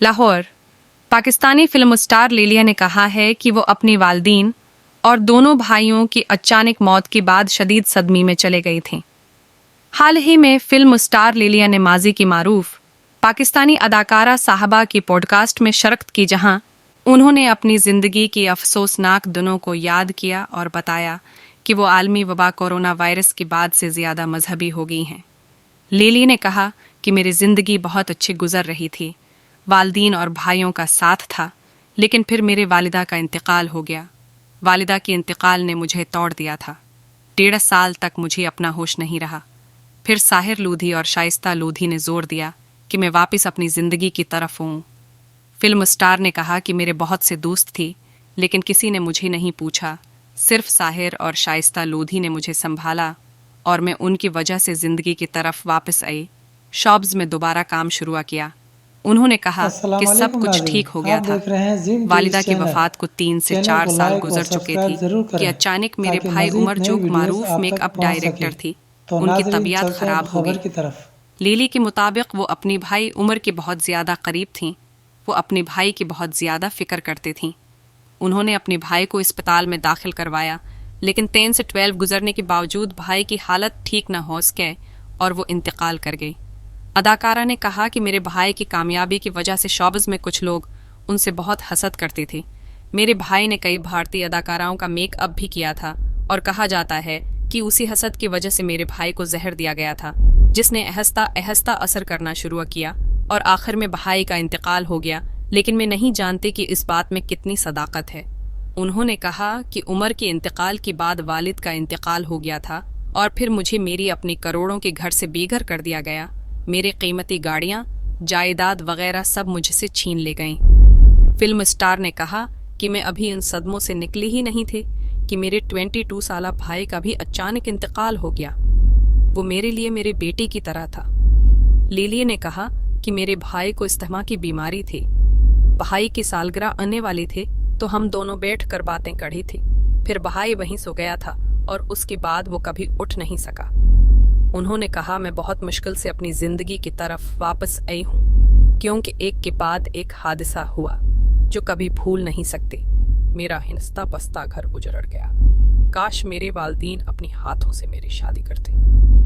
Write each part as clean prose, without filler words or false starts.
Lahore. Pakistani film star लिलिया ने कहा है कि वो अपनी वालदीन और दोनों भाइयों की अचानक मौत के बाद शदीद सदमे में चले गई थीं। हाल ही में फिल्म स्टार लिलिया ने माजी की मारूफ पाकिस्तानी अदाकारा साहबा की पॉडकास्ट में शरकत की, जहां उन्होंने अपनी ज़िंदगी की अफसोसनाक दिनों को याद किया और बताया कि वो आलमी वबा कोरोना वायरस के बाद से ज़्यादा मजहबी हो गई हैं। लिली ने कहा कि मेरी ज़िंदगी बहुत अच्छी गुजर रही थी, वालदीन और भाइयों का साथ था, लेकिन फिर मेरे वालिदा का इंतकाल हो गया। वालिदा के इंतकाल ने मुझे तोड़ दिया था। 1.5 साल तक मुझे अपना होश नहीं रहा। फिर साहिर लोधी और शाइस्ता लोधी ने जोर दिया कि मैं वापस अपनी ज़िंदगी की तरफ हूँ। फिल्म स्टार ने कहा कि मेरे बहुत से दोस्त थी, लेकिन किसी ने मुझे नहीं पूछा। सिर्फ साहिर और शाइस्ता लोधी ने मुझे संभाला और मैं उनकी वजह से ज़िंदगी की तरफ वापस आई। शॉब्स में दोबारा काम शुरू किया। उन्होंने कहा कि सब कुछ ठीक हो गया था। वालिदा की वफात को 3 से 4 साल गुजर चुके थे कि अचानक मेरे भाई उमर, जो मारूफ मेकअप डायरेक्टर थी, उनकी तबीयत खराब हो गई। लिली के मुताबिक वो अपनी भाई उमर के बहुत ज़्यादा करीब थीं। वो अपने भाई की बहुत ज़्यादा फ़िक्र करती थीं। उन्होंने अपने भाई को अस्पताल में दाखिल करवाया, लेकिन 10 से 12 गुजरने के बावजूद भाई की हालत ठीक न हो सके और वो इंतकाल कर गई। अदाकारा ने कहा कि मेरे भाई की कामयाबी की वजह से शोबज़ में कुछ लोग उनसे बहुत हसद करते थे। मेरे भाई ने कई भारतीय अदाकाराओं का मेकअप भी किया था और कहा जाता है कि उसी हसद की वजह से मेरे भाई को जहर दिया गया था, जिसने आहिस्ता आहिस्ता असर करना शुरू किया और आखिर में भाई का इंतकाल हो गया। लेकिन मैं नहीं जानती कि इस बात में कितनी सदाकत है। उन्होंने कहा कि उमर के इंतकाल के बाद वालिद का इंतकाल हो गया था और फिर मुझे मेरी अपनी करोड़ों के घर से बेघर कर दिया गया। मेरे कीमती गाड़ियाँ, जायदाद वगैरह सब मुझसे छीन ले गईं। फिल्म स्टार ने कहा कि मैं अभी इन सदमों से निकली ही नहीं थे कि मेरे 22 साला भाई का भी अचानक इंतकाल हो गया। वो मेरे लिए मेरे बेटे की तरह था। लिली ने कहा कि मेरे भाई को अस्थमा की बीमारी थी। भाई की सालगिरह आने वाली थी तो हम दोनों बैठ कर बातें करी थी। फिर भाई वहीं सो गया था और उसके बाद वो कभी उठ नहीं सका। उन्होंने कहा मैं बहुत मुश्किल से अपनी ज़िंदगी की तरफ वापस आई हूँ, क्योंकि एक के बाद एक हादसा हुआ जो कभी भूल नहीं सकते। मेरा हिंसता पस्ता घर उजड़ गया। काश मेरे वालदीन अपने हाथों से मेरी शादी करते।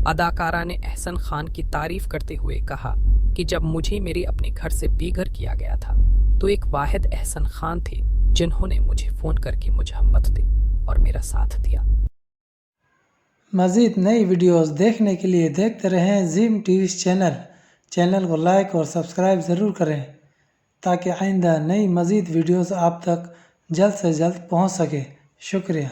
अदाकारा ने अहसन खान की तारीफ करते हुए कहा कि जब मुझे मेरे अपने घर से बेघर किया गया था तो एक वाहिद अहसन खान थे जिन्होंने मुझे फ़ोन करके मुझे हिम्मत दी और मेरा साथ दिया। मज़ीद नई वीडियोस देखने के लिए देखते रहें ज़ीम टीवी चैनल को लाइक और सब्सक्राइब ज़रूर करें ताकि आइंदा नई मज़ीद वीडियोस आप तक जल्द से जल्द पहुंच सके। शुक्रिया।